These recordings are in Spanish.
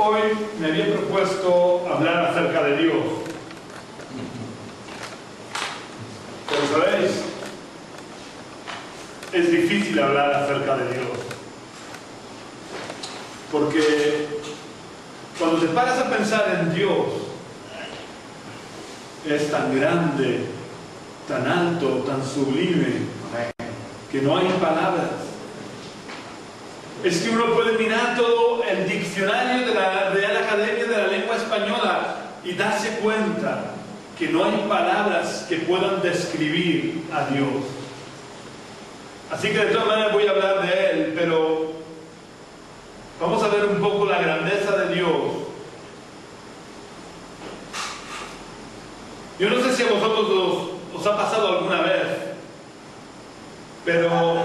Hoy me había propuesto hablar acerca de Dios. Pero sabéis, es difícil hablar acerca de Dios. Porque cuando te paras a pensar en Dios, es tan grande, tan alto, tan sublime, que no hay palabras. Es que uno puede mirar todo el diccionario de la Real Academia de la Lengua Española y darse cuenta que no hay palabras que puedan describir a Dios. Así que de todas maneras voy a hablar de Él, pero vamos a ver un poco la grandeza de Dios. Yo no sé si a vosotros os ha pasado alguna vez, pero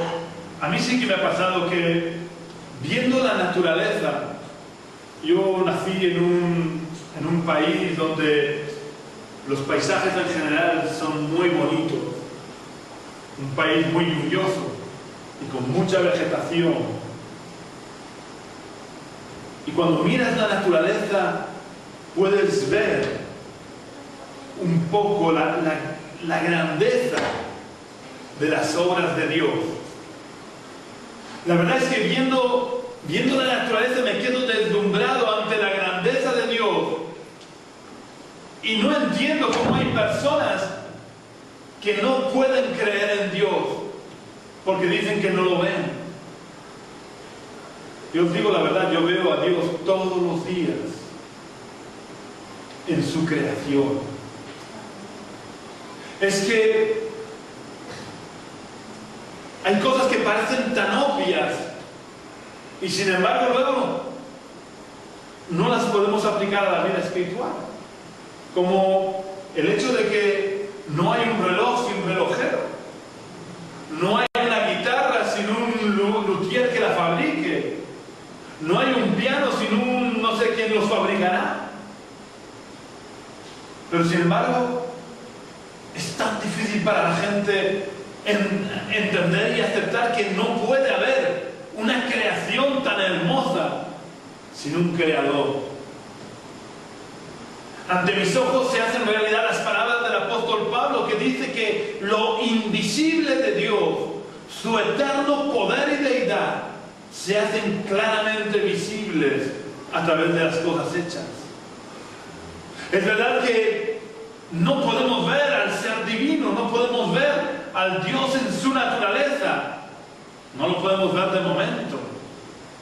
a mí sí que me ha pasado que viendo la naturaleza, yo nací en un país donde los paisajes en general son muy bonitos, un país muy lluvioso y con mucha vegetación. Y cuando miras la naturaleza puedes ver un poco la grandeza de las obras de Dios. La verdad es que viendo la naturaleza me quedo deslumbrado ante la grandeza de Dios y no entiendo cómo hay personas que no pueden creer en Dios porque dicen que no lo ven. Yo os digo la verdad, yo veo a Dios todos los días en su creación. Es que hay cosas que parecen tan obvias y sin embargo luego no las podemos aplicar a la vida espiritual. Como el hecho de que no hay un reloj sin relojero, no hay una guitarra sin un luthier que la fabrique, no hay un piano sin un no sé quién los fabricará. Pero sin embargo es tan difícil para la gente entender y aceptar que no puede haber una creación tan hermosa sin un creador. Ante mis ojos se hacen realidad las palabras del apóstol Pablo, que dice que lo invisible de Dios, su eterno poder y deidad, se hacen claramente visibles a través de las cosas hechas. Es verdad que no podemos ver al ser divino, no podemos ver al Dios en su naturaleza, no lo podemos ver de momento.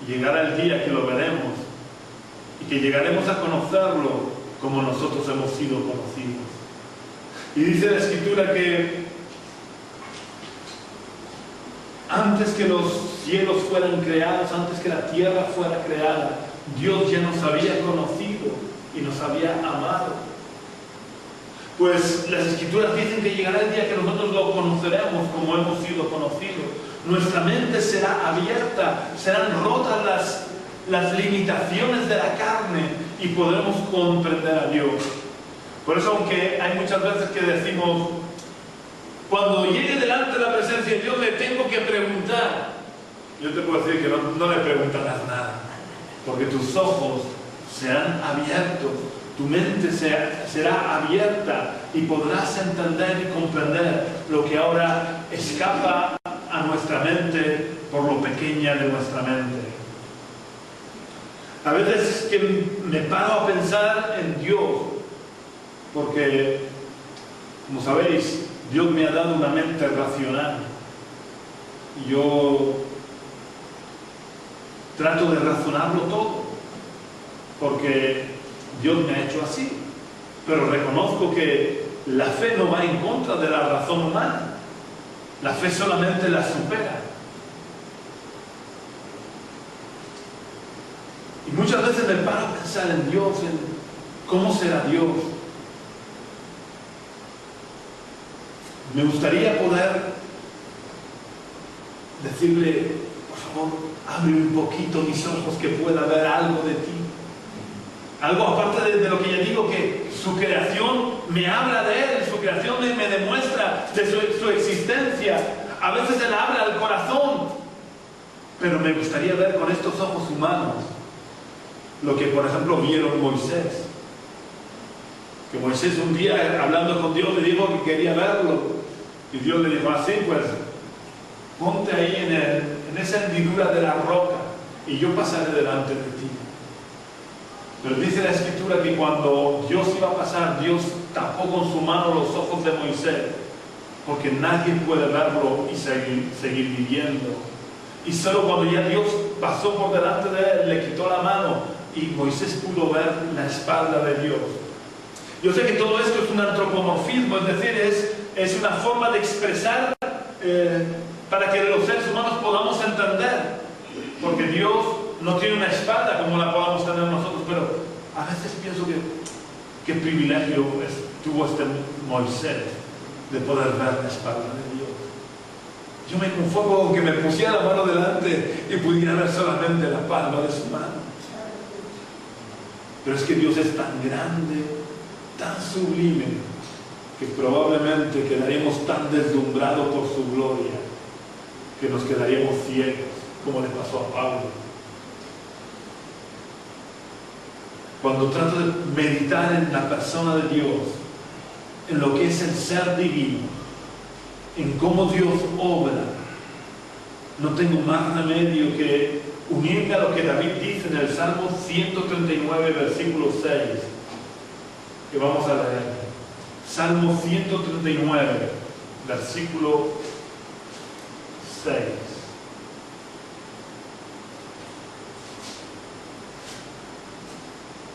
Llegará el día que lo veremos y que llegaremos a conocerlo como nosotros hemos sido conocidos. Y dice la Escritura que antes que los cielos fueran creados, antes que la tierra fuera creada, Dios ya nos había conocido y nos había amado. Pues las Escrituras dicen que llegará el día que nosotros lo conoceremos como hemos sido conocidos. Nuestra mente será abierta, serán rotas las limitaciones de la carne y podremos comprender a Dios. Por eso, aunque hay muchas veces que decimos, cuando llegue delante de la presencia de Dios le tengo que preguntar, yo te puedo decir que no le preguntarás nada, porque tus ojos serán abiertos, tu mente será abierta y podrás entender y comprender lo que ahora escapa a nuestra mente por lo pequeña de nuestra mente. A veces que me paro a pensar en Dios, porque, como sabéis, Dios me ha dado una mente racional y yo trato de razonarlo todo, porque Dios me ha hecho así, pero reconozco que la fe no va en contra de la razón humana, la fe solamente la supera. Y muchas veces me paro a pensar en Dios, en cómo será Dios. Me gustaría poder decirle, por favor, abre un poquito mis ojos que pueda ver algo de ti. Algo aparte de lo que ya digo, que su creación me habla de Él, su creación me demuestra de su existencia. A veces Él habla al corazón, pero me gustaría ver con estos ojos humanos lo que, por ejemplo, vieron Moisés. Que Moisés un día, hablando con Dios, le dijo que quería verlo. Y Dios le dijo así, pues, ponte ahí en esa hendidura de la roca y yo pasaré delante de ti. Pero dice la Escritura que cuando Dios iba a pasar, Dios tapó con su mano los ojos de Moisés, porque nadie puede verlo y seguir viviendo. Y solo cuando ya Dios pasó por delante de él, le quitó la mano y Moisés pudo ver la espalda de Dios. Yo sé que todo esto es un antropomorfismo, es decir, es una forma de expresar para que los seres humanos podamos entender, porque Dios no tiene una espalda como la podamos tener nosotros, pero a veces pienso que qué privilegio tuvo este Moisés de poder ver la espalda de Dios. Yo me conformo con que me pusiera la mano delante y pudiera ver solamente la palma de su mano. Pero es que Dios es tan grande, tan sublime, que probablemente quedaríamos tan deslumbrados por su gloria que nos quedaríamos ciegos, como le pasó a Pablo. Cuando trato de meditar en la persona de Dios, en lo que es el ser divino, en cómo Dios obra, no tengo más remedio que unirme a lo que David dice en el Salmo 139, versículo 6, que vamos a leer. Salmo 139, versículo 6.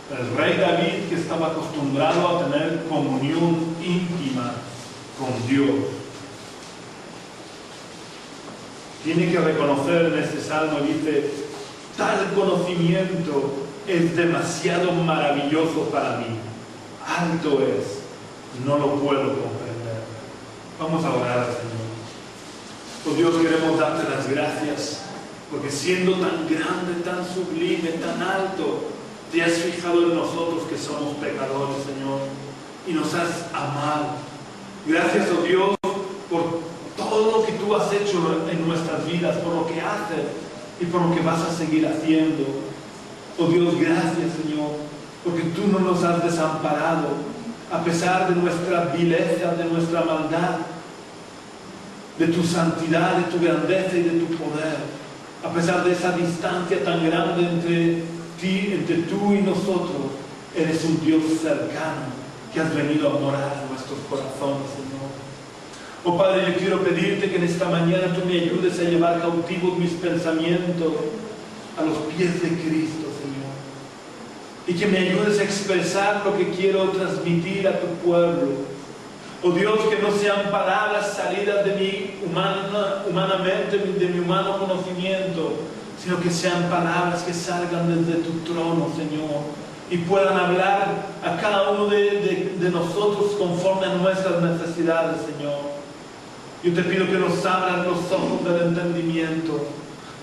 El rey David, que estaba acostumbrado a tener comunión íntima con Dios, tiene que reconocer en este salmo, dice, tal conocimiento es demasiado maravilloso para mí, alto es, no lo puedo comprender. Vamos a orar al Señor. Oh Dios, queremos darte las gracias, porque siendo tan grande, tan sublime, tan alto, te has fijado en nosotros que somos pecadores, Señor, y nos has amado. Gracias, oh Dios, por todo lo que tú has hecho en nuestras vidas, por lo que haces y por lo que vas a seguir haciendo. Oh Dios, gracias, Señor, porque tú no nos has desamparado, a pesar de nuestra vileza, de nuestra maldad, de tu santidad, de tu grandeza y de tu poder, a pesar de esa distancia tan grande entre tú y nosotros. Eres un Dios cercano que has venido a morar en nuestros corazones, Señor. Oh Padre, yo quiero pedirte que en esta mañana tú me ayudes a llevar cautivos mis pensamientos a los pies de Cristo, Señor, y que me ayudes a expresar lo que quiero transmitir a tu pueblo. Oh Dios, que no sean palabras salidas de mí humanamente, de mi humano conocimiento, sino que sean palabras que salgan desde tu trono, Señor, y puedan hablar a cada uno de nosotros conforme a nuestras necesidades, Señor. Yo te pido que nos abran los ojos del entendimiento.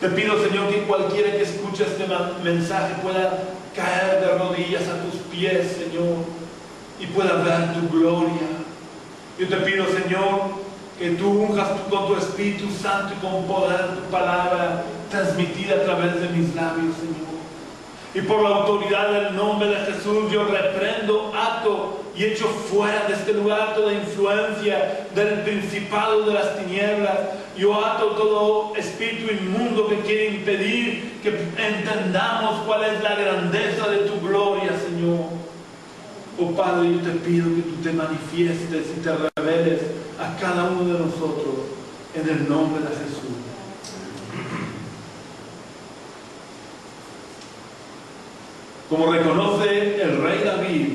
Te pido, Señor, que cualquiera que escuche este mensaje pueda caer de rodillas a tus pies, Señor, y pueda ver tu gloria. Yo te pido, Señor, que tú unjas con tu Espíritu Santo y con poder tu palabra transmitida a través de mis labios, Señor. Y por la autoridad del nombre de Jesús, yo reprendo, ato y echo fuera de este lugar toda influencia del principado de las tinieblas. Yo ato todo espíritu inmundo que quiere impedir que entendamos cuál es la grandeza de tu gloria, Señor. Oh Padre, yo te pido que tú te manifiestes y te reveles a cada uno de nosotros en el nombre de Jesús. Como reconoce el rey David,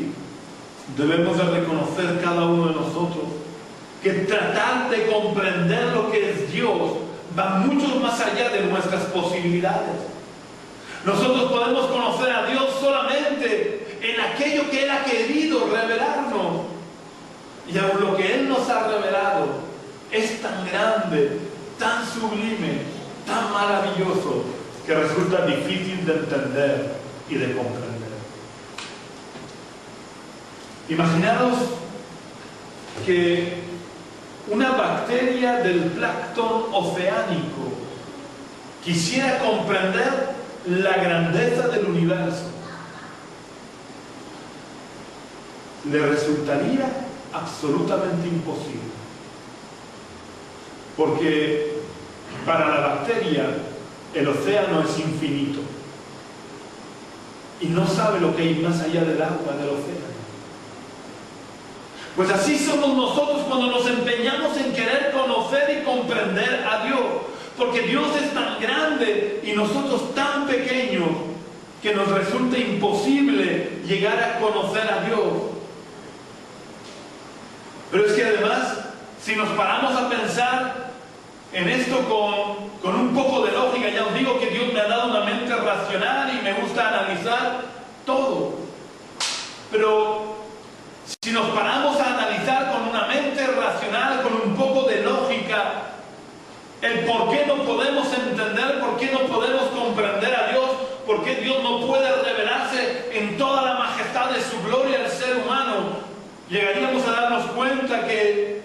debemos de reconocer cada uno de nosotros que tratar de comprender lo que es Dios va mucho más allá de nuestras posibilidades. Nosotros podemos conocer a Dios solamente en aquello que Él ha querido revelarnos. Y aun lo que Él nos ha revelado es tan grande, tan sublime, tan maravilloso, que resulta difícil de entender y de comprender. Imaginaros que una bacteria del plancton oceánico quisiera comprender la grandeza del universo. le resultaría absolutamente imposible. Porque para la bacteria el océano es infinito y no sabe lo que hay más allá del agua del océano. Pues así somos nosotros cuando nos empeñamos en querer conocer y comprender a Dios, porque Dios es tan grande y nosotros tan pequeños que nos resulta imposible llegar a conocer a Dios. Pero es que además, si nos paramos a pensar en esto con un poco de lógica, ya os digo que Dios me ha dado una mente racional y me gusta analizar todo. Pero si nos paramos a analizar con una mente racional, con un poco de lógica, el por qué no podemos entender, por qué no podemos comprender a Dios, por qué Dios no puede revelarse en toda la majestad de su gloria al ser humano, llegaríamos a darnos cuenta que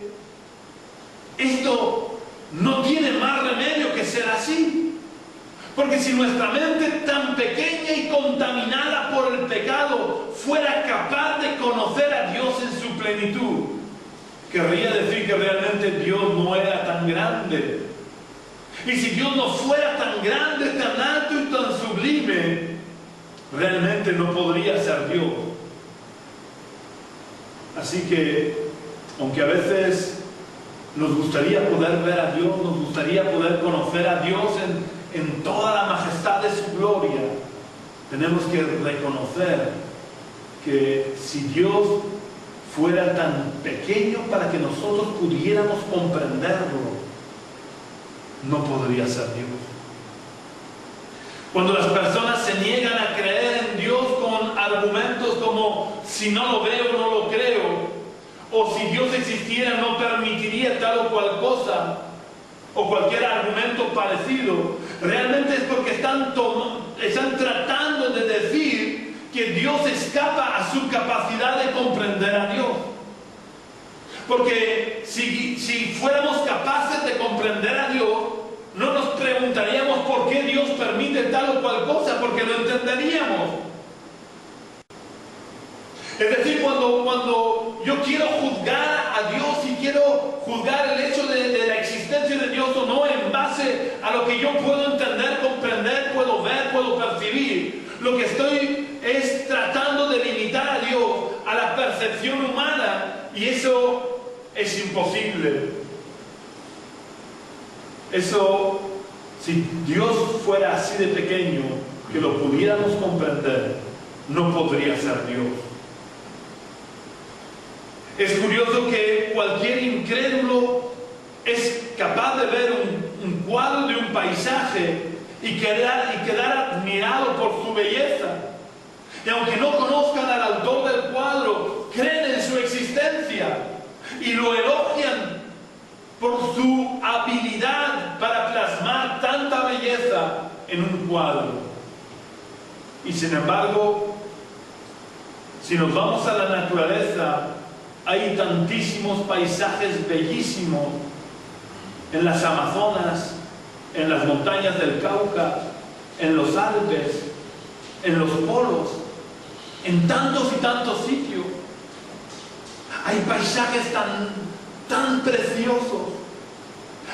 esto no tiene más remedio que ser así. Porque si nuestra mente tan pequeña y contaminada por el pecado fuera capaz de conocer a Dios en su plenitud, querría decir que realmente Dios no era tan grande. Y si Dios no fuera tan grande, tan alto y tan sublime, realmente no podría ser Dios. Así que, aunque a veces nos gustaría poder ver a Dios, nos gustaría poder conocer a Dios en toda la majestad de su gloria, tenemos que reconocer que si Dios fuera tan pequeño para que nosotros pudiéramos comprenderlo, no podría ser Dios. Cuando las personas se niegan a creer en Dios con argumentos como si no lo veo, no lo creo, o si Dios existiera no permitiría tal o cual cosa, o cualquier argumento parecido, realmente es porque están tratando de decir que Dios escapa a su capacidad de comprender a Dios. Porque si fuéramos capaces de comprender a Dios, no nos preguntaríamos por qué Dios permite tal o cual cosa, porque lo entenderíamos. Es decir, cuando yo quiero juzgar a Dios y quiero juzgar el hecho de la existencia de Dios o no en base a lo que yo puedo entender, comprender, puedo ver, puedo percibir, lo que estoy es tratando de limitar a Dios a la percepción humana, y eso es imposible. Eso, si Dios fuera así de pequeño que lo pudiéramos comprender, no podría ser Dios. Es curioso que cualquier incrédulo es capaz de ver un cuadro de un paisaje y quedar admirado por su belleza. Y aunque no conozcan al autor del cuadro, creen en su existencia y lo elogian por su habilidad para plasmar tanta belleza en un cuadro. Y sin embargo, si nos vamos a la naturaleza, hay tantísimos paisajes bellísimos en las Amazonas, en las montañas del Cauca, en los Alpes, en los polos, en tantos y tantos sitios. Hay paisajes tan preciosos.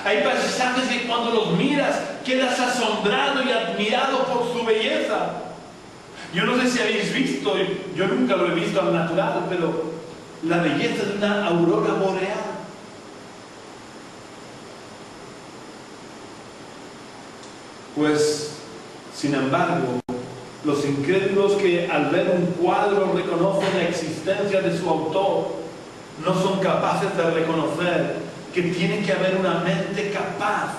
Hay paisajes que cuando los miras quedas asombrado y admirado por su belleza. Yo no sé si habéis visto, yo nunca lo he visto al natural, pero la belleza de una aurora boreal. Pues, sin embargo, los incrédulos que al ver un cuadro reconocen la existencia de su autor, no son capaces de reconocer que tiene que haber una mente capaz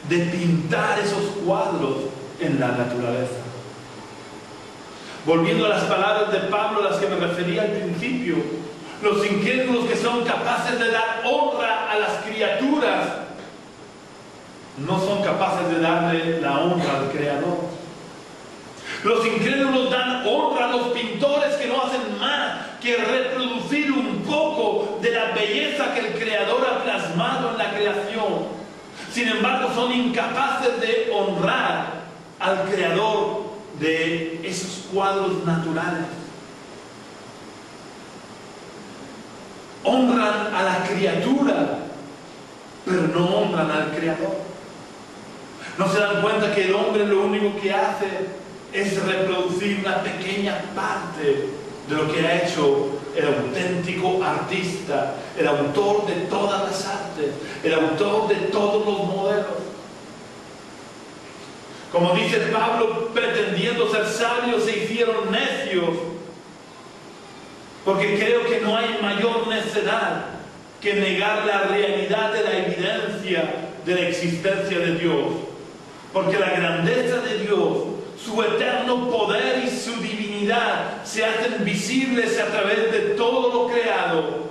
de pintar esos cuadros en la naturaleza. Volviendo a las palabras de Pablo a las que me refería al principio, los incrédulos que son capaces de dar honra a las criaturas no son capaces de darle la honra al Creador. Los incrédulos dan honra a los pintores que no hacen más que reproducir un poco de la belleza que el Creador ha plasmado en la creación. Sin embargo, son incapaces de honrar al Creador de esos cuadros naturales. honran a la criatura, pero no honran al Creador. No se dan cuenta que el hombre lo único que hace es reproducir una pequeña parte de lo que ha hecho el auténtico artista, el autor de todas las artes, el autor de todos los modelos. Como dice Pablo, pretendiendo ser sabios se hicieron necios, porque creo que no hay mayor necedad que negar la realidad de la evidencia de la existencia de Dios. Porque la grandeza de Dios, su eterno poder y su divinidad se hacen visibles a través de todo lo creado.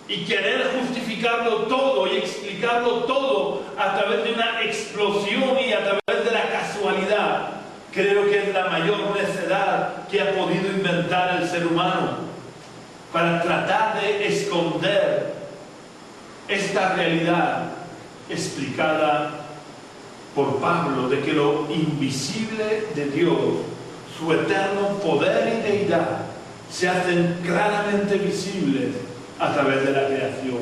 Y querer justificarlo todo y explicarlo todo a través de una explosión y a través de la casualidad, creo que es la mayor necedad que ha podido inventar el ser humano para tratar de esconder esta realidad explicada por Pablo, de que lo invisible de Dios, su eterno poder y deidad, se hacen claramente visibles a través de la creación.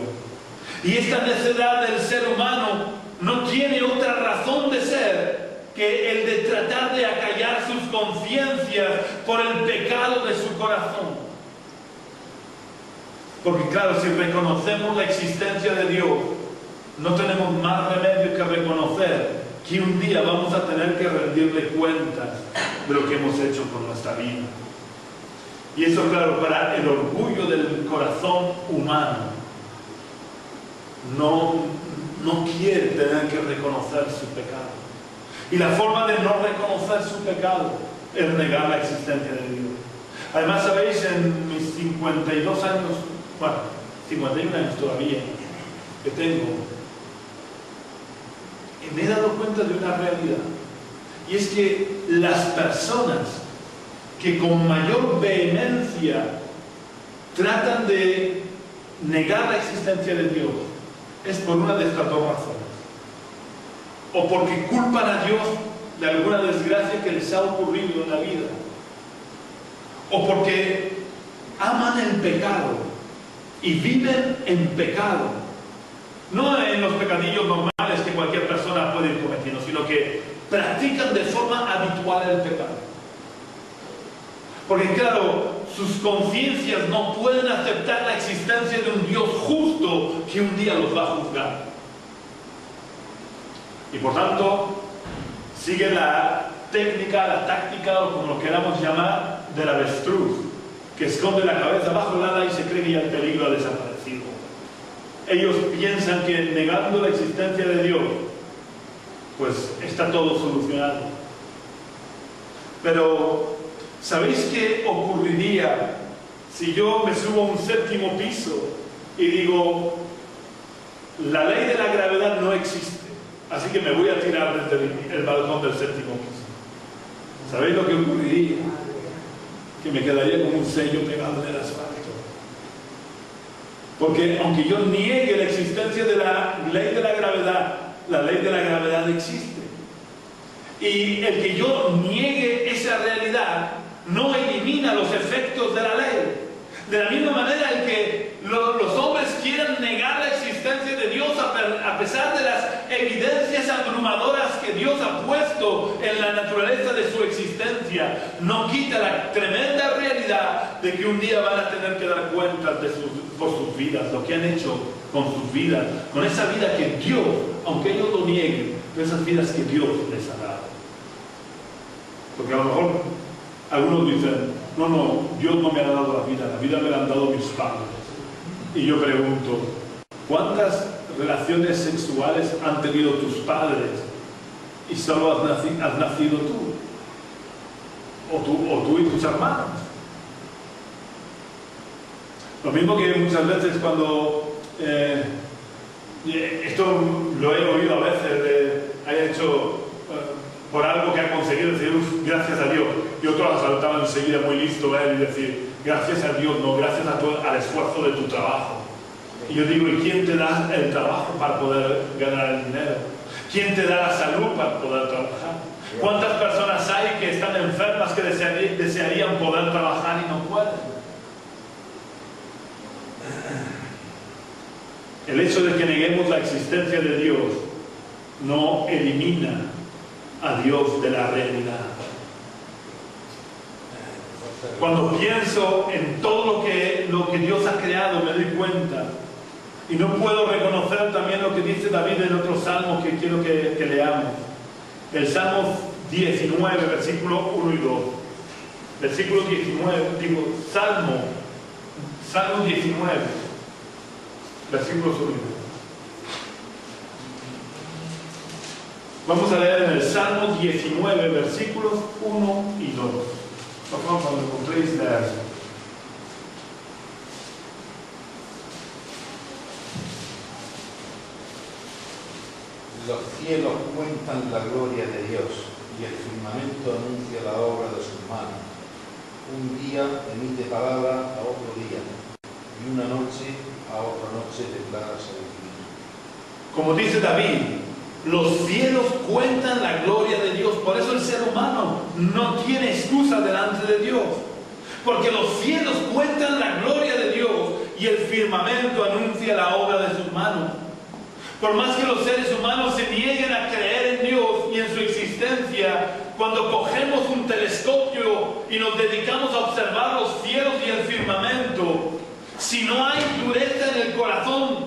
Y esta necedad del ser humano no tiene otra razón de ser que el de tratar de acallar sus conciencias por el pecado de su corazón. Porque claro, si reconocemos la existencia de Dios, no tenemos más remedio que reconocer que un día vamos a tener que rendirle cuentas de lo que hemos hecho con nuestra vida. Y eso, claro, para el orgullo del corazón humano, no quiere tener que reconocer su pecado. Y la forma de no reconocer su pecado es negar la existencia de Dios. Además, sabéis, en mis 52 años, bueno, 51 años todavía que tengo, me he dado cuenta de una realidad. Y es que las personas que con mayor vehemencia tratan de negar la existencia de Dios es por una de estas dos razones: o porque culpan a Dios de alguna desgracia que les ha ocurrido en la vida, o porque aman el pecado y viven en pecado, no en los pecadillos normales que cualquier persona puede ir cometiendo, sino que practican de forma habitual el pecado. Porque claro, sus conciencias no pueden aceptar la existencia de un Dios justo que un día los va a juzgar. Y por tanto, sigue la técnica, la táctica, o como lo queramos llamar, del avestruz, que esconde la cabeza bajo el ala y se cree que ya el peligro ha desaparecido. Ellos piensan que negando la existencia de Dios, pues está todo solucionado. Pero ¿sabéis qué ocurriría si yo me subo a un séptimo piso y digo, la ley de la gravedad no existe, así que me voy a tirar desde el balcón del séptimo piso? ¿Sabéis lo que ocurriría? Que me quedaría como un sello pegado en el asfalto. Porque aunque yo niegue la existencia de la ley de la ley de la gravedad existe. Y el que yo niegue esa realidad no elimina los efectos de la ley. De la misma manera, el que los hombres quieran negar la existencia de Dios a pesar de las evidencias abrumadoras que Dios ha puesto en la naturaleza de su existencia, no quita la tremenda realidad de que un día van a tener que dar cuentas por sus vidas, lo que han hecho con sus vidas, con esa vida que Dios, aunque ellos lo nieguen, esas vidas que Dios les ha dado. Porque a lo mejor algunos dicen, no, Dios no me ha dado la vida me la han dado mis padres. Y yo pregunto, ¿cuántas relaciones sexuales han tenido tus padres y solo has nacido tú? O tú y tus hermanos. Lo mismo que muchas veces cuando esto lo he oído a veces, haya hecho por algo que ha conseguido, decir gracias a Dios, y otros saltaban enseguida muy listo y decir gracias a Dios, no, gracias al esfuerzo de tu trabajo. Y yo digo, ¿y quién te da el trabajo para poder ganar el dinero? ¿Quién te da la salud para poder trabajar? ¿Cuántas personas hay que están enfermas que desearían poder trabajar y no pueden? El hecho de que neguemos la existencia de Dios no elimina a Dios de la realidad. Cuando pienso en todo lo que Dios ha creado, me doy cuenta. Y no puedo reconocer también lo que dice David en otros salmos que quiero que leamos. El Salmo 19, versículo 1 y 2. Versículo 19, Salmo 19, versículos 1 y 2. Vamos a leer en el Salmo 19, versículos 1 y 2. Por favor, cuando encontréis, leerlo. Los cielos cuentan la gloria de Dios y el firmamento anuncia la obra de sus manos. Un día emite palabra a otro día y una noche a otra noche declara sabiduría. Como dice David, los cielos cuentan la gloria de Dios. Por eso el ser humano no tiene excusa delante de Dios. Porque los cielos cuentan la gloria de Dios y el firmamento anuncia la obra de sus manos. Por más que los seres humanos se nieguen a creer en Dios y en su existencia, cuando cogemos un telescopio y nos dedicamos a observar los cielos y el firmamento, si no hay dureza en el corazón,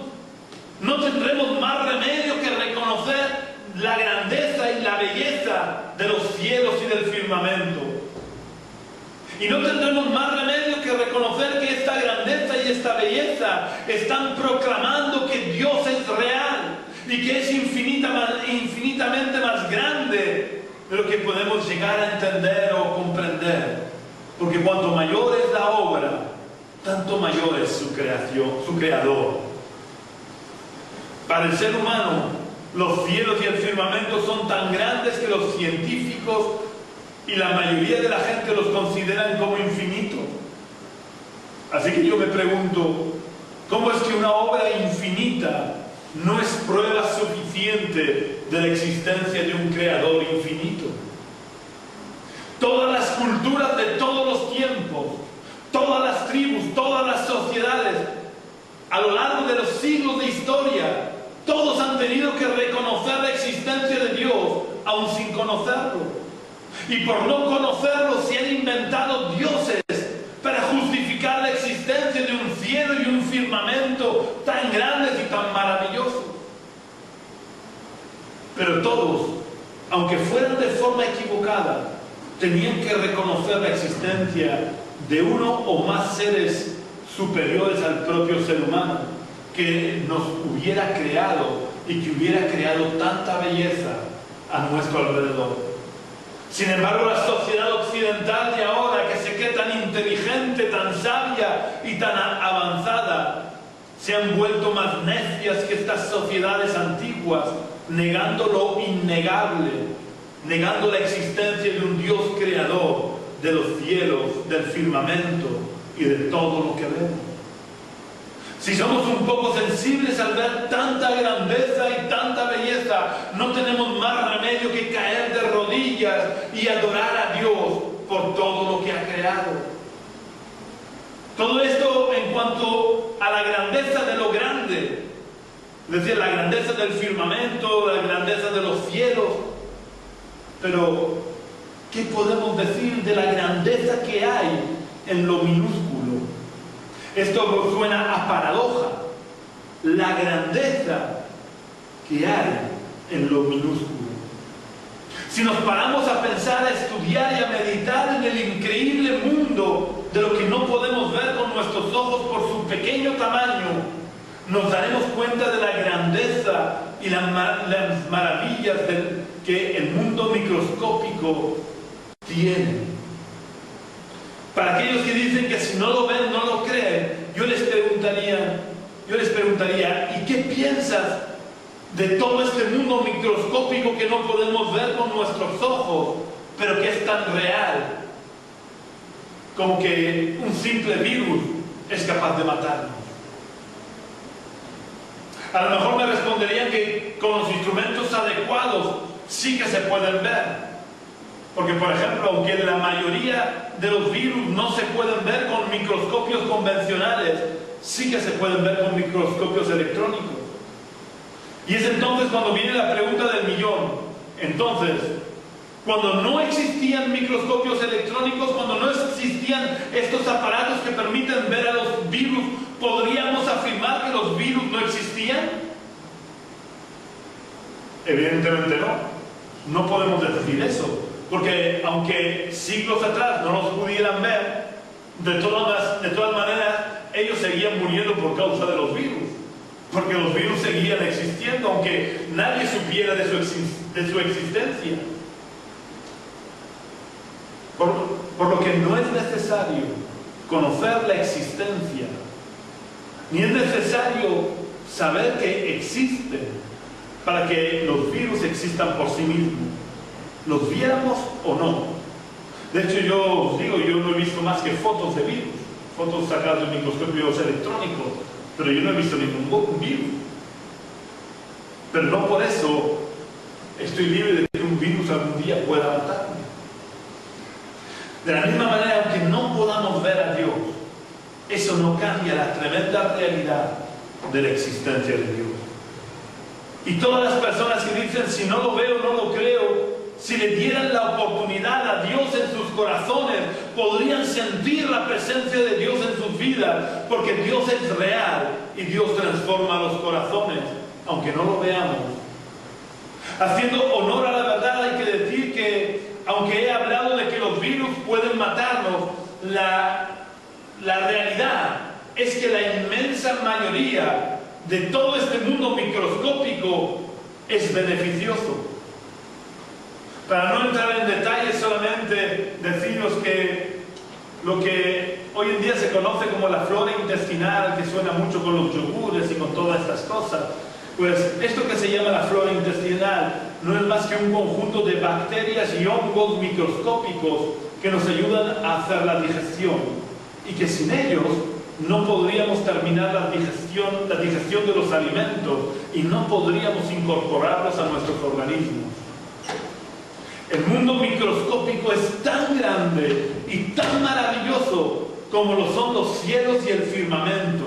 no tendremos más remedio que reconocer la grandeza y la belleza de los cielos y del firmamento. Y no tendremos más remedio que reconocer que esta grandeza y esta belleza están proclamando que Dios es real y que es infinitamente más grande de lo que podemos llegar a entender o comprender. Porque cuanto mayor es la obra, tanto mayor es su creación, su creador. Para el ser humano, los cielos y el firmamento son tan grandes que los científicos y la mayoría de la gente los consideran como infinitos. Así que yo me pregunto, ¿cómo es que una obra infinita no es prueba suficiente de la existencia de un creador infinito? Todas las culturas de todos los tiempos, todas las tribus, todas las sociedades, a lo largo de los siglos de historia, todos han tenido que reconocer la existencia de Dios, aun sin conocerlo. Y por no conocerlo se han inventado dioses para justificar la existencia de un cielo y un firmamento tan grandes y tan maravillosos. Pero todos, aunque fueran de forma equivocada, tenían que reconocer la existencia de uno o más seres superiores al propio ser humano, que nos hubiera creado y que hubiera creado tanta belleza a nuestro alrededor. Sin embargo, la sociedad occidental de ahora, que se cree tan inteligente, tan sabia y tan avanzada, se han vuelto más necias que estas sociedades antiguas, negando lo innegable, negando la existencia de un Dios creador de los cielos, del firmamento y de todo lo que vemos. Si somos un poco sensibles al ver tanta grandeza y tanta belleza, no tenemos más remedio que caer de rodillas y adorar a Dios por todo lo que ha creado. Todo esto en cuanto a la grandeza de lo grande, es decir, la grandeza del firmamento, la grandeza de los cielos. Pero, ¿qué podemos decir de la grandeza que hay en lo minúsculo? Esto suena a paradoja. La grandeza que hay en lo minúsculo. Si nos paramos a pensar, a estudiar y a meditar en el increíble mundo de lo que no podemos ver con nuestros ojos por su pequeño tamaño, nos daremos cuenta de la grandeza y las maravillas que el mundo microscópico tiene. Para aquellos que dicen que si no lo ven, no lo creen, yo les preguntaría, ¿y qué piensas de todo este mundo microscópico que no podemos ver con nuestros ojos, pero que es tan real, como que un simple virus es capaz de matarnos? A lo mejor me responderían que con los instrumentos adecuados sí que se pueden ver. Porque, por ejemplo, aunque la mayoría de los virus no se pueden ver con microscopios convencionales, sí que se pueden ver con microscopios electrónicos. Y es entonces cuando viene la pregunta del millón. Entonces, cuando no existían microscopios electrónicos, cuando no existían estos aparatos que permiten ver a los virus, ¿podríamos afirmar que los virus no existían? Evidentemente no. No podemos decir eso, porque aunque siglos atrás no los pudieran ver, de todas maneras, ellos seguían muriendo por causa de los virus, porque los virus seguían existiendo, aunque nadie supiera de su existencia. Por lo que no es necesario conocer la existencia, ni es necesario saber que existen para que los virus existan por sí mismos, los viéramos o no. De hecho, yo os digo, yo no he visto más que fotos de virus, fotos sacadas de microscopios electrónicos, pero yo no he visto ningún virus. Pero no por eso estoy libre de que un virus algún día pueda matarme. De la misma manera, aunque no podamos ver a Dios, eso no cambia la tremenda realidad de la existencia de Dios. Y todas las personas que dicen, si no lo veo, no lo creo, si le dieran la oportunidad a Dios en sus corazones, podrían sentir la presencia de Dios en sus vidas, porque Dios es real y Dios transforma los corazones, aunque no lo veamos. Haciendo honor a la verdad, hay que decir que, aunque he hablado de que los virus pueden matarnos, la realidad es que la inmensa mayoría de todo este mundo microscópico es beneficioso. Para no entrar en detalles, solamente deciros que lo que hoy en día se conoce como la flora intestinal, que suena mucho con los yogures y con todas estas cosas, pues esto que se llama la flora intestinal no es más que un conjunto de bacterias y hongos microscópicos que nos ayudan a hacer la digestión, y que sin ellos no podríamos terminar la digestión de los alimentos y no podríamos incorporarlos a nuestros organismos. El mundo microscópico es tan grande y tan maravilloso como lo son los cielos y el firmamento.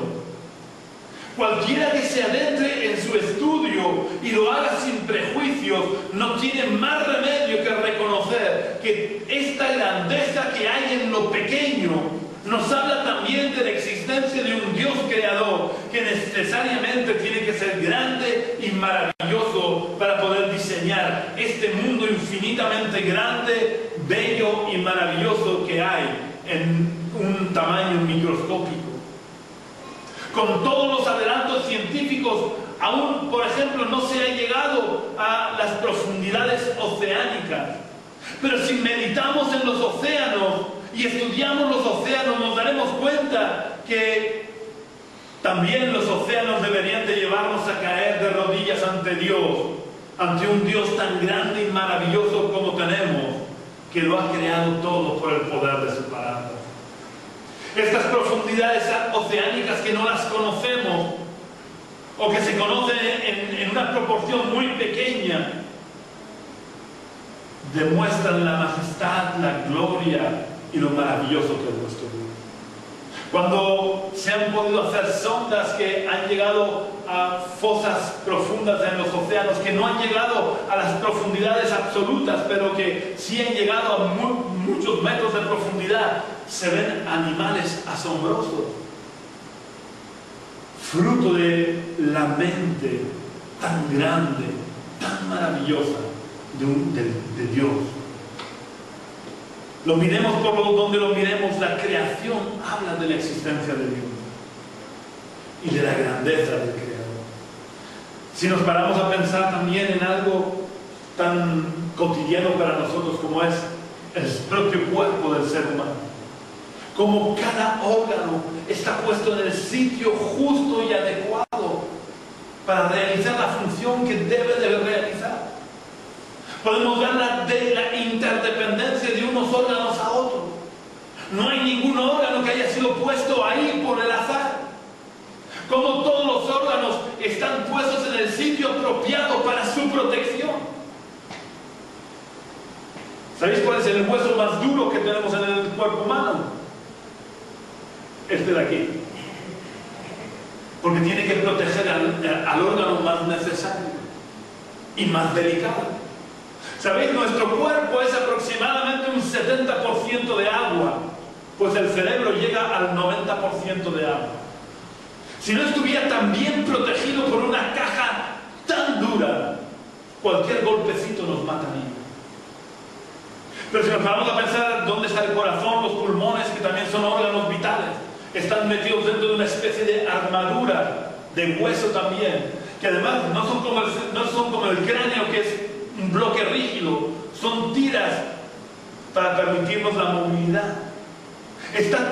Cualquiera que se adentre en su estudio y lo haga sin prejuicios, no tiene más remedio que reconocer que esta grandeza que hay en lo pequeño nos habla también de la existencia de un Dios creador que necesariamente tiene que ser grande y maravilloso para poder diseñar este mundo infinitamente grande, bello y maravilloso que hay en un tamaño microscópico. Con todos los adelantos científicos, aún, por ejemplo, no se ha llegado a las profundidades oceánicas. Pero si meditamos en los océanos y estudiamos los océanos, nos daremos cuenta que también los océanos deberían de llevarnos a caer de rodillas ante Dios, ante un Dios tan grande y maravilloso como tenemos, que lo ha creado todo por el poder de su palabra. Estas profundidades oceánicas que no las conocemos, o que se conocen en una proporción muy pequeña, demuestran la majestad, la gloria y lo maravilloso que es nuestro Dios. Cuando se han podido hacer sondas que han llegado a fosas profundas en los océanos, que no han llegado a las profundidades absolutas, pero que sí han llegado a muchos metros de profundidad, se ven animales asombrosos, fruto de la mente tan grande, tan maravillosa de Dios. Lo miremos por donde lo miremos, la creación habla de la existencia de Dios y de la grandeza del Creador. Si nos paramos a pensar también en algo tan cotidiano para nosotros como es el propio cuerpo del ser humano, como cada órgano está puesto en el sitio justo y adecuado para realizar la función que debe de realizar. Podemos ver la interdependencia de unos órganos a otros. No hay ningún órgano que haya sido puesto ahí por el azar. Como todos los órganos están puestos en el sitio apropiado para su protección. ¿Sabéis cuál es el hueso más duro que tenemos en el cuerpo humano? Este de aquí. porque tiene que proteger al órgano más necesario y más delicado. ¿Sabéis? Nuestro cuerpo es aproximadamente un 70% de agua, pues el cerebro llega al 90% de agua. Si no estuviera tan bien protegido por una caja tan dura, cualquier golpecito nos mataría. Pero si nos vamos a pensar dónde está el corazón, los pulmones, que también son órganos vitales, están metidos dentro de una especie de armadura de hueso también, que además no son como el cráneo, que es un bloque rígido, son tiras para permitirnos la movilidad.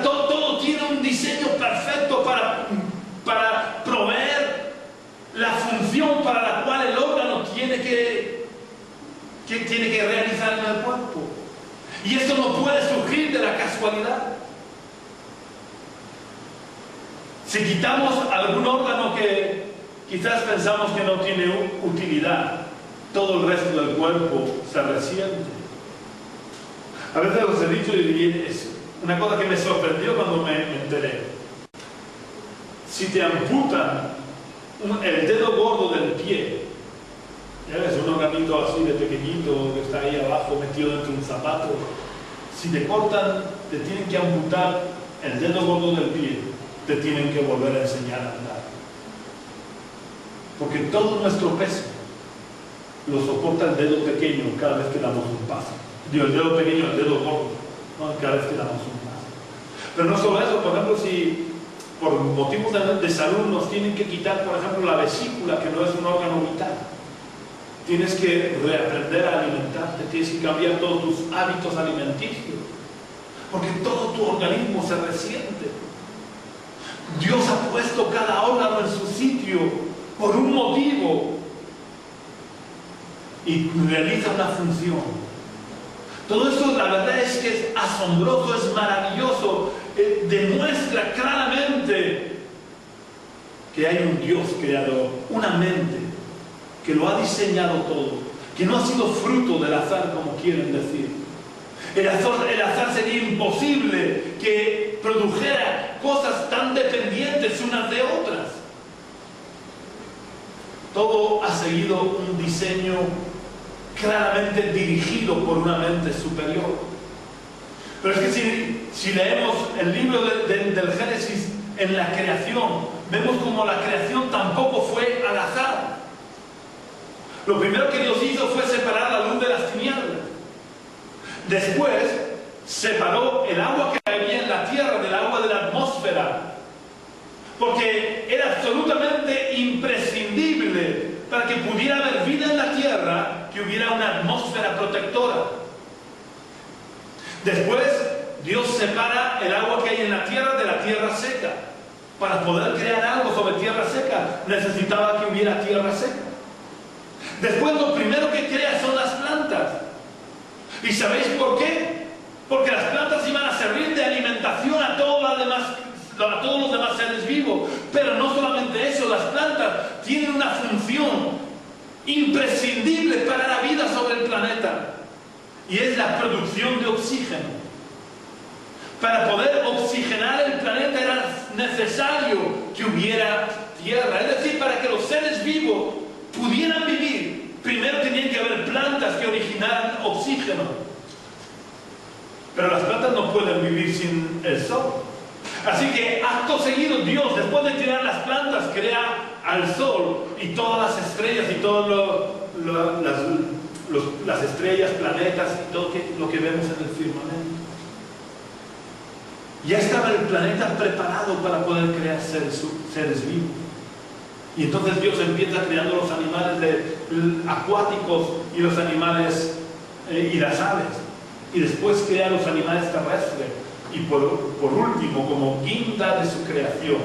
Todo tiene un diseño perfecto para proveer la función para la cual el órgano tiene que realizar en el cuerpo. Y esto no puede surgir de la casualidad. Si quitamos algún órgano que quizás pensamos que no tiene utilidad, todo el resto del cuerpo se resiente. A veces os he dicho, y es una cosa que me sorprendió cuando me enteré. Si te amputan el dedo gordo del pie, ya ves, un organito así de pequeñito que está ahí abajo metido dentro de un zapato, si te cortan, te tienen que amputar el dedo gordo del pie, te tienen que volver a enseñar a andar. Porque todo nuestro peso lo soporta el dedo pequeño cada vez que damos un paso. Digo, el dedo pequeño, el dedo gordo, ¿no? Cada vez que damos un paso. Pero no solo eso, por ejemplo, si por motivos de salud nos tienen que quitar, por ejemplo, la vesícula, que no es un órgano vital, tienes que reaprender a alimentarte, tienes que cambiar todos tus hábitos alimenticios, porque todo tu organismo se resiente. Dios ha puesto cada órgano en su sitio por un motivo y realiza una función. Todo esto, la verdad es que es asombroso, es maravilloso, demuestra claramente que hay un Dios creador, una mente que lo ha diseñado todo, que no ha sido fruto del azar, como quieren decir. El azar sería imposible que produjera cosas tan dependientes unas de otras. Todo ha seguido un diseño claramente dirigido por una mente superior. Pero es que si leemos el libro del Génesis en la creación, vemos como la creación tampoco fue al azar. Lo primero que Dios hizo fue separar la luz de las tinieblas. Después separó el agua que había en la tierra del agua de la atmósfera, porque era absolutamente imprescindible para que pudiera haber vida en la tierra que hubiera una atmósfera protectora. Después Dios separa el agua que hay en la tierra de la tierra seca. Para poder crear algo sobre tierra seca necesitaba que hubiera tierra seca. Después lo primero que crea son las plantas. ¿Y sabéis por qué? Porque las plantas iban a servir de alimentación a todos los demás seres vivos. Pero no solamente eso, las plantas tienen una función imprescindible para la vida sobre el planeta, y es la producción de oxígeno. Para poder oxigenar el planeta era necesario que hubiera tierra. Es decir, para que los seres vivos pudieran vivir, primero tenían que haber plantas que originaran oxígeno. Pero las plantas no pueden vivir sin el sol. Así que acto seguido Dios, después de crear las plantas, crea al sol y todas las estrellas y todas las estrellas, planetas y todo lo que vemos en el firmamento. Ya estaba el planeta preparado para poder crear seres vivos. Y entonces Dios empieza creando los animales acuáticos y los animales y las aves. Y después crea los animales terrestres. Y por último, como guinda de su creación,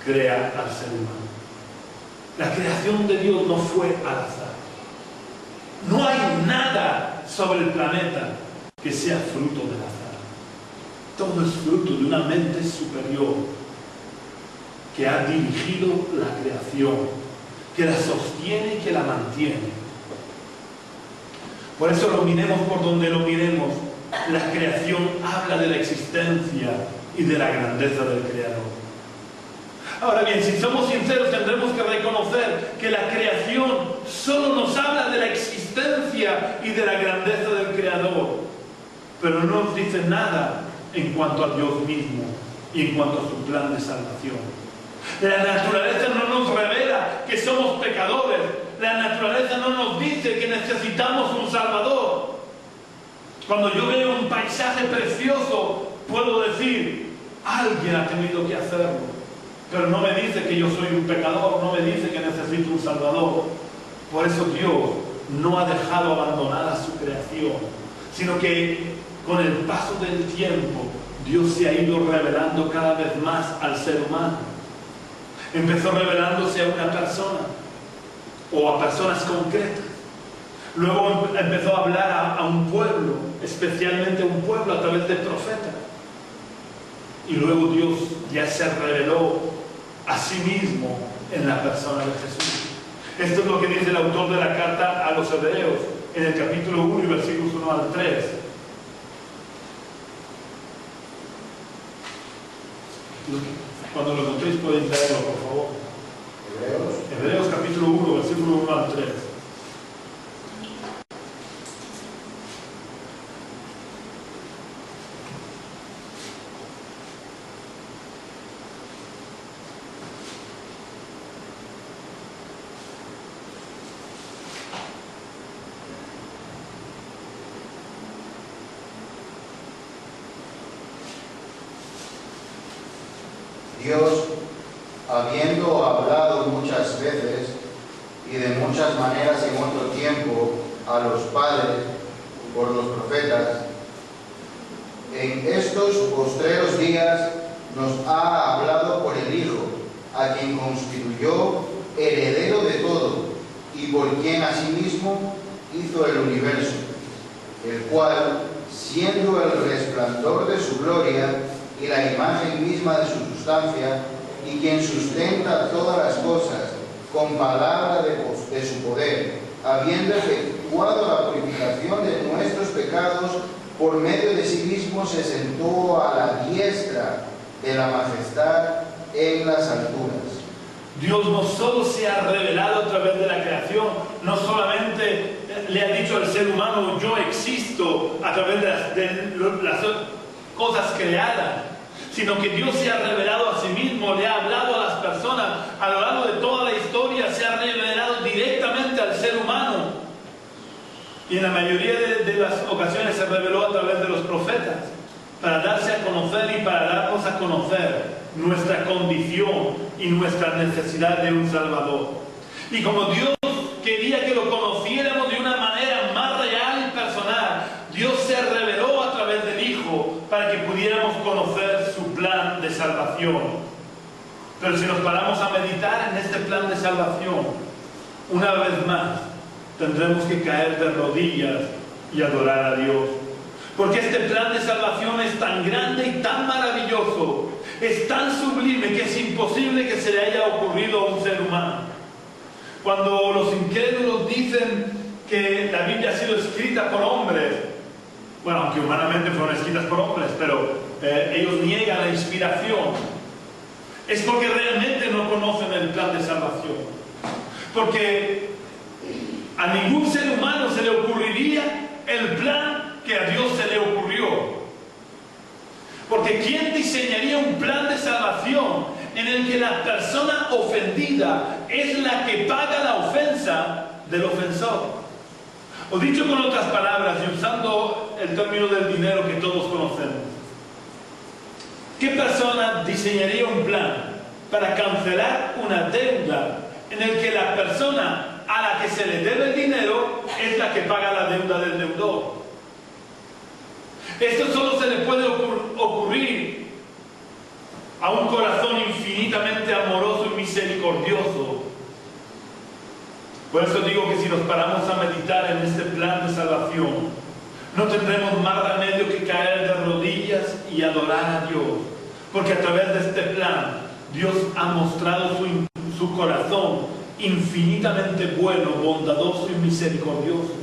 crea al ser humano. La creación de Dios no fue al azar. No hay nada sobre el planeta que sea fruto del azar. Todo es fruto de una mente superior que ha dirigido la creación, que la sostiene y que la mantiene. Por eso lo miremos por donde lo miremos, la creación habla de la existencia y de la grandeza del Creador. Ahora bien, si somos sinceros, tendremos que reconocer que la creación solo nos habla de la existencia y de la grandeza del Creador, pero no nos dice nada en cuanto a Dios mismo y en cuanto a su plan de salvación. La naturaleza no nos revela que somos pecadores. La naturaleza no nos dice que necesitamos un Salvador. Cuando yo veo un paisaje precioso, puedo decir, alguien ha tenido que hacerlo. Pero no me dice que yo soy un pecador, no me dice que necesito un Salvador. Por eso Dios no ha dejado abandonada su creación, sino que con el paso del tiempo, Dios se ha ido revelando cada vez más al ser humano. Empezó revelándose a una persona o a personas concretas. Luego empezó a hablar a un pueblo, especialmente a un pueblo a través de profetas. Y luego Dios ya se reveló a sí mismo en la persona de Jesús. Esto es lo que dice el autor de la carta a los Hebreos en el capítulo 1 y versículos 1 al 3. Cuando lo encontréis pueden leerlo, por favor. Hebreos capítulo 1, versículo 1 al 3. Dios, habiendo hablado muchas veces y de muchas maneras en otro tiempo a los padres por los profetas, en estos postreros días nos ha hablado por el Hijo, a quien constituyó heredero de todo y por quien asimismo hizo el universo, el cual, siendo el resplandor de su gloria y la imagen misma de su sustancia, y quien sustenta todas las cosas con palabra de su poder, habiendo efectuado la purificación de nuestros pecados, por medio de sí mismo se sentó a la diestra de la majestad en las alturas. Dios no solo se ha revelado a través de la creación, no solamente le ha dicho al ser humano, yo existo a través de las cosas creadas, sino que Dios se ha revelado a sí mismo, le ha hablado a las personas a lo largo de toda la historia, se ha revelado directamente al ser humano. Y en la mayoría de las ocasiones se reveló a través de los profetas, para darse a conocer y para darnos a conocer nuestra condición y nuestra necesidad de un Salvador. Y como Dios quería que lo conociéramos de una manera más real y personal, Dios se reveló a través del Hijo para que pudiéramos conocer su plan de salvación. Pero si nos paramos a meditar en este plan de salvación, una vez más tendremos que caer de rodillas y adorar a Dios. Porque este plan de salvación es tan grande y tan maravilloso, es tan sublime que es imposible que se le haya ocurrido a un ser humano. Cuando los incrédulos dicen que la Biblia ha sido escrita por hombres, bueno, aunque humanamente fueron escritas por hombres, pero ellos niegan la inspiración, es porque realmente no conocen el plan de salvación. Porque a ningún ser humano se le ocurriría el plan que a Dios se le ocurrió. Porque ¿quién diseñaría un plan de salvación en el que la persona ofendida es la que paga la ofensa del ofensor? O dicho con otras palabras y usando el término del dinero que todos conocemos, ¿qué persona diseñaría un plan para cancelar una deuda en el que la persona a la que se le debe el dinero es la que paga la deuda del deudor? Esto solo se le puede ocurrir a un corazón infinitamente amoroso y misericordioso. Por eso digo que si nos paramos a meditar en este plan de salvación, no tendremos más remedio que caer de rodillas y adorar a Dios. Porque a través de este plan, Dios ha mostrado su corazón infinitamente bueno, bondadoso y misericordioso.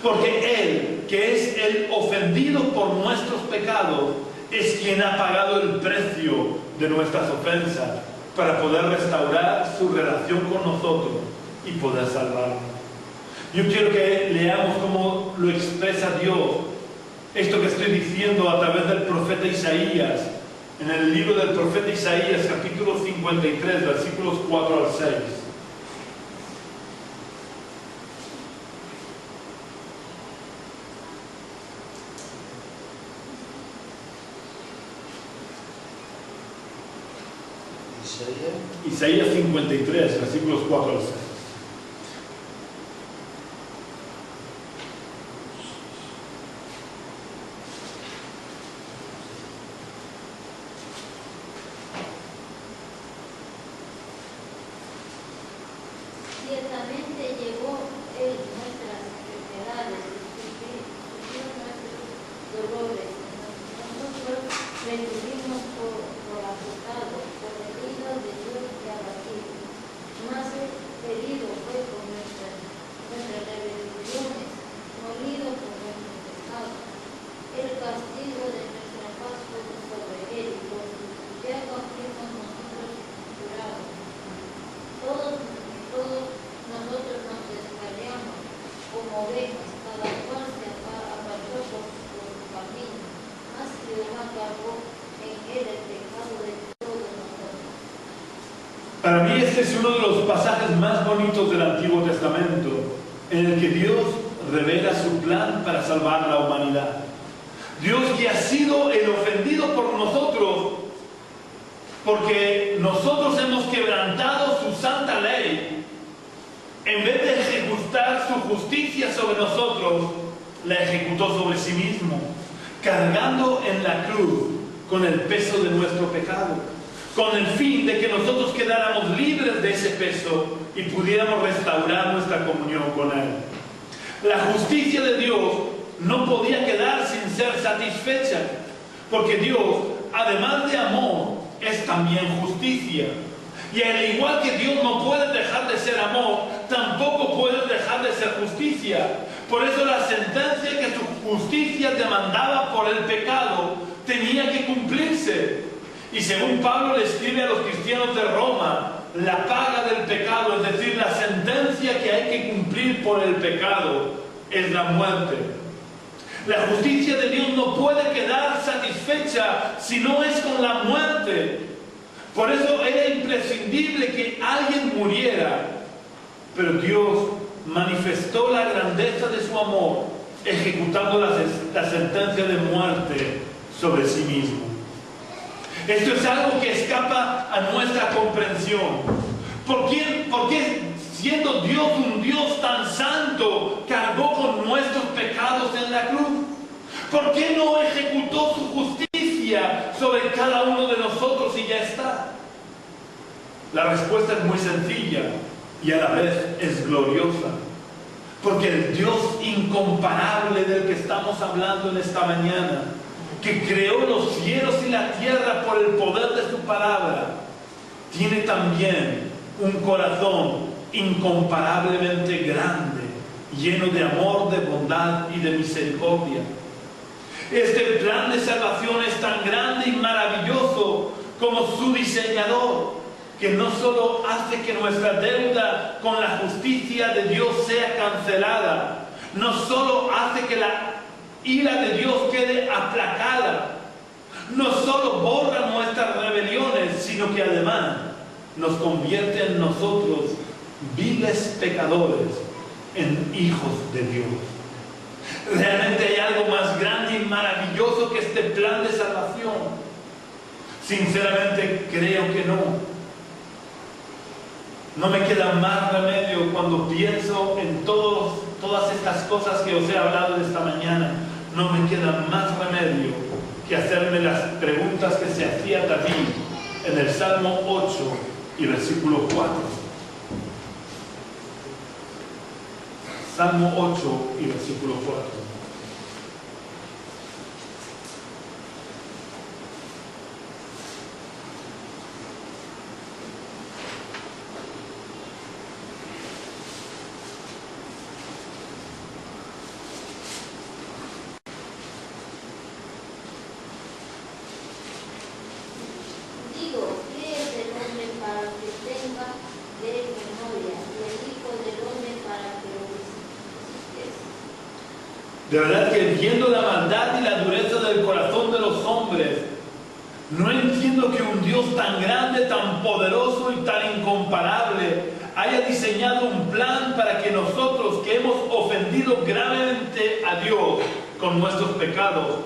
Porque Él, que es el ofendido por nuestros pecados, es quien ha pagado el precio de nuestras ofensas para poder restaurar su relación con nosotros y poder salvarnos. Yo quiero que leamos cómo lo expresa Dios, esto que estoy diciendo a través del profeta Isaías, en el libro del profeta Isaías, capítulo 53, versículos 4 al 6. Isaías 53, versículos 4 al 6. Ciertamente llevó él nuestras enfermedades y sufrió nuestros dolores. Nosotros le tuvimos por azotado, por herido de Dios y abatido. Mas herido fue por nuestras rebeliones, molido por nuestros pecados. El castigo de nuestra paz fue sobre él, y por su llaga fuimos nosotros curados. Todos nosotros nos descarriamos como ovejas, cada cual se apartó por su camino, mas Jehová cargó en él el pecado de todos nosotros. Para mí este es uno de los pasajes más bonitos del Antiguo Testamento, en el que Dios revela su plan para salvar la humanidad. Dios que ha sido el ofendido por nosotros, porque nosotros hemos quebrantado su santa ley. En vez de ejecutar su justicia sobre nosotros, la ejecutó sobre sí mismo, cargando en la cruz con el peso de nuestro pecado, con el fin de que nosotros quedáramos libres de ese peso y pudiéramos restaurar nuestra comunión con Él. La justicia de Dios no podía quedar sin ser satisfecha, porque Dios, además de amor, es también justicia. Y al igual que Dios no puede dejar de ser amor, tampoco puede dejar de ser justicia. Por eso la sentencia que su justicia demandaba por el pecado tenía que cumplirse. Y según Pablo le escribe a los cristianos de Roma, la paga del pecado, es decir, la sentencia que hay que cumplir por el pecado, es la muerte. La justicia de Dios no puede quedar satisfecha si no es con la muerte. Por eso era imprescindible que alguien muriera. Pero Dios manifestó la grandeza de su amor ejecutando la sentencia de muerte sobre sí mismo. Esto es algo que escapa a nuestra comprensión. ¿Por qué siendo Dios un Dios tan santo cargó con nuestros pecados en la cruz? ¿Por qué no ejecutó su justicia sobre cada uno de nosotros y ya está? La respuesta es muy sencilla y a la vez es gloriosa. Porque el Dios incomparable del que estamos hablando en esta mañana, que creó los cielos y la tierra por el poder de su palabra, tiene también un corazón incomparablemente grande, lleno de amor, de bondad y de misericordia. Este plan de salvación es tan grande y maravilloso como su diseñador, que no solo hace que nuestra deuda con la justicia de Dios sea cancelada, no solo hace que la ira de Dios quede aplacada, no solo borra nuestras rebeliones, sino que además nos convierte en nosotros, viles pecadores, en hijos de Dios. ¿Realmente hay algo más grande y maravilloso que este plan de salvación? Sinceramente creo que no. No me queda más remedio cuando pienso en todas estas cosas que os he hablado de esta mañana. No me queda más remedio que hacerme las preguntas que se hacía David en el Salmo 8 y versículo 4. Salmo 8 y versículo 4. Digo, ¿qué es el hombre De verdad que viendo la maldad y la dureza del corazón de los hombres, no entiendo que un Dios tan grande, tan poderoso y tan incomparable haya diseñado un plan para que nosotros, que hemos ofendido gravemente a Dios con nuestros pecados,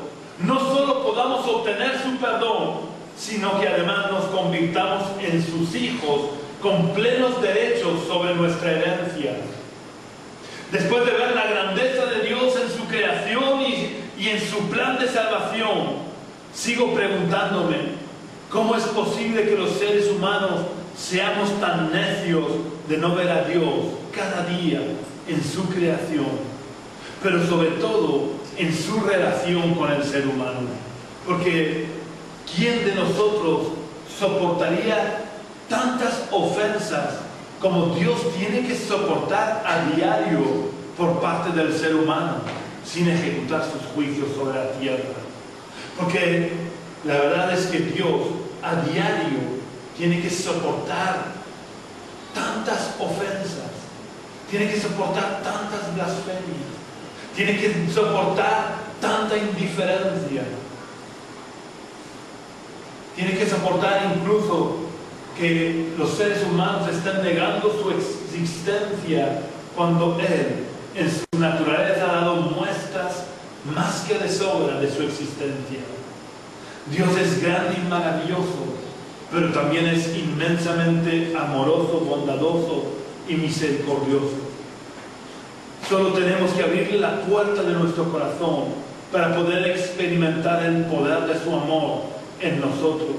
no solo podamos obtener su perdón, sino que además nos convirtamos en sus hijos con plenos derechos sobre nuestra herencia. Después de ver la grandeza de Dios en su creación y en su plan de salvación, sigo preguntándome, ¿cómo es posible que los seres humanos seamos tan necios de no ver a Dios cada día en su creación, pero sobre todo en su relación con el ser humano? Porque ¿quién de nosotros soportaría tantas ofensas como Dios tiene que soportar a diario por parte del ser humano sin ejecutar sus juicios sobre la tierra? Porque la verdad es que Dios a diario tiene que soportar tantas ofensas, tiene que soportar tantas blasfemias, tiene que soportar tanta indiferencia, tiene que soportar incluso que los seres humanos estén negando su existencia cuando Él en su naturaleza ha dado muestras más que de sobra de su existencia. Dios es grande y maravilloso, pero también es inmensamente amoroso, bondadoso y misericordioso. Solo tenemos que abrirle la puerta de nuestro corazón para poder experimentar el poder de su amor en nosotros.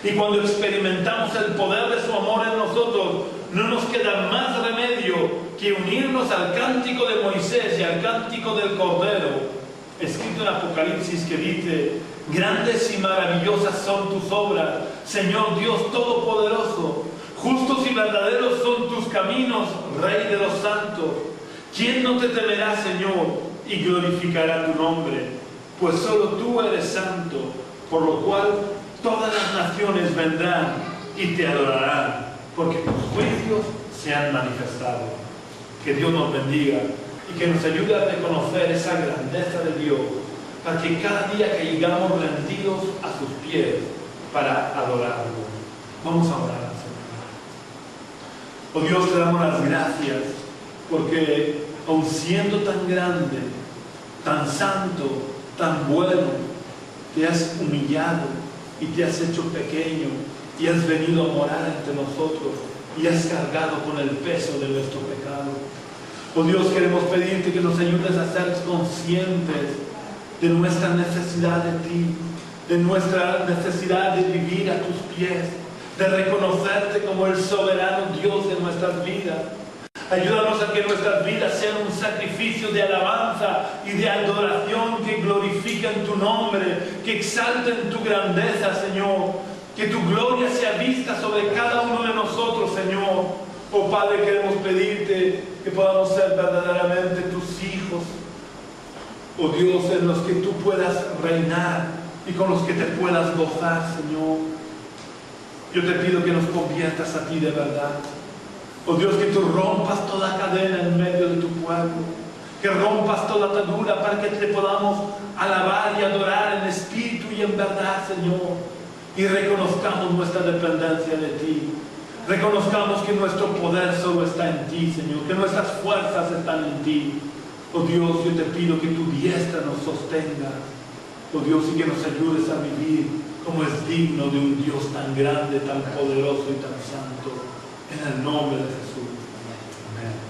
Y cuando experimentamos el poder de su amor en nosotros, no nos queda más remedio que unirnos al cántico de Moisés y al cántico del Cordero, escrito en Apocalipsis, que dice: grandes y maravillosas son tus obras, Señor Dios Todopoderoso. Justos y verdaderos son tus caminos, Rey de los santos. ¿Quién no te temerá, Señor, y glorificará tu nombre? Pues solo tú eres santo, por lo cual todas las naciones vendrán y te adorarán, porque tus juicios se han manifestado. Que Dios nos bendiga y que nos ayude a reconocer esa grandeza de Dios, para que cada día caigamos rendidos a sus pies para adorarlo. Vamos a orar al Señor. Oh Dios, te damos las gracias, porque aun siendo tan grande, tan santo, tan bueno, te has humillado y te has hecho pequeño y has venido a morar entre nosotros y has cargado con el peso de nuestro pecado. Oh Dios, queremos pedirte que nos ayudes a ser conscientes de nuestra necesidad de ti, de nuestra necesidad de vivir a tus pies, de reconocerte como el soberano Dios de nuestras vidas. Ayúdanos a que nuestras vidas sean un sacrificio de alabanza y de adoración que glorifiquen tu nombre, que exalten tu grandeza, Señor. Que tu gloria sea vista sobre cada uno de nosotros, Señor. Oh Padre, queremos pedirte que podamos ser verdaderamente tus hijos. Oh Dios, en los que tú puedas reinar y con los que te puedas gozar, Señor. Yo te pido que nos conviertas a ti de verdad. Oh Dios, que tú rompas toda cadena en medio de tu pueblo, que rompas toda atadura para que te podamos alabar y adorar en espíritu y en verdad, Señor, y reconozcamos nuestra dependencia de ti, reconozcamos que nuestro poder solo está en ti, Señor, que nuestras fuerzas están en ti. Oh Dios, yo te pido que tu diestra nos sostenga, oh Dios, y que nos ayudes a vivir como es digno de un Dios tan grande, tan poderoso y tan santo. En el nombre de Jesús. Amén.